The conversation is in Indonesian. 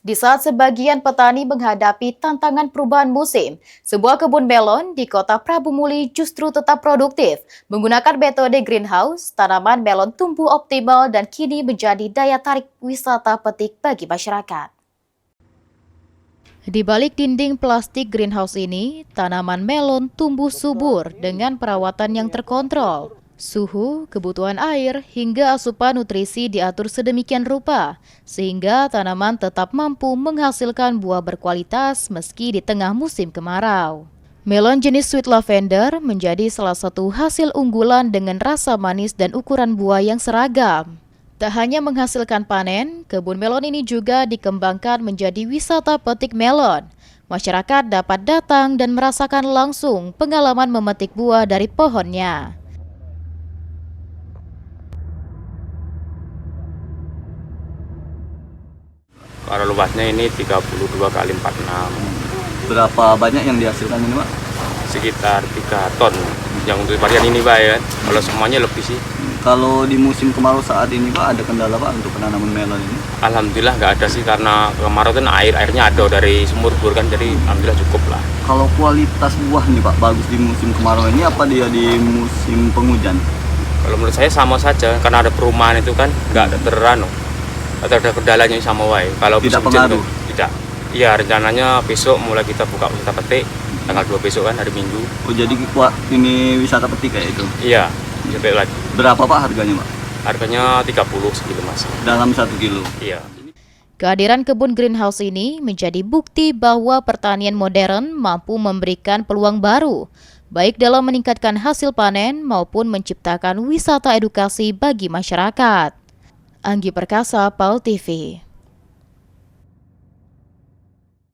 Di saat sebagian petani menghadapi tantangan perubahan musim, sebuah kebun melon di kota Prabu Muli justru tetap produktif. Menggunakan metode greenhouse, tanaman melon tumbuh optimal dan kini menjadi daya tarik wisata petik bagi masyarakat. Di balik dinding plastik greenhouse ini, tanaman melon tumbuh subur dengan perawatan yang terkontrol. Suhu, kebutuhan air, hingga asupan nutrisi diatur sedemikian rupa, sehingga tanaman tetap mampu menghasilkan buah berkualitas meski di tengah musim kemarau. Melon jenis sweet lavender menjadi salah satu hasil unggulan dengan rasa manis dan ukuran buah yang seragam. Tak hanya menghasilkan panen, kebun melon ini juga dikembangkan menjadi wisata petik melon. Masyarakat dapat datang dan merasakan langsung pengalaman memetik buah dari pohonnya. Kalau luasnya ini 32 kali 46, Berapa banyak yang dihasilkan ini, Pak? sekitar 3 ton. Yang untuk varian ini Pak ya, kalau semuanya lebih sih. Kalau di musim kemarau saat ini, Pak, ada kendala, Pak, untuk penanaman melon ini? Alhamdulillah nggak ada sih, karena kemarau kan airnya ada dari sumur bor kan, jadi alhamdulillah cukup lah. Kalau kualitas buah nih, Pak, bagus di musim kemarau ini apa dia di musim penghujan? Kalau menurut saya sama saja, karena ada perumahan itu kan nggak ada terano, atau ada kendalanya sama wae. Kalau Tidak musim hujan pengaruh? kan tidak. Iya, rencananya besok mulai kita buka wisata petik, tanggal 2 besok kan, hari Minggu. Oh, jadi ini wisata petik kayak itu. Iya, sampai lagi. Berapa, Pak, harganya, Pak? Harganya 30 sekilo Mas. Dalam 1 kilo. Iya. Kehadiran kebun greenhouse ini menjadi bukti bahwa pertanian modern mampu memberikan peluang baru, baik dalam meningkatkan hasil panen maupun menciptakan wisata edukasi bagi masyarakat. Anggi Perkasa, PAL TV.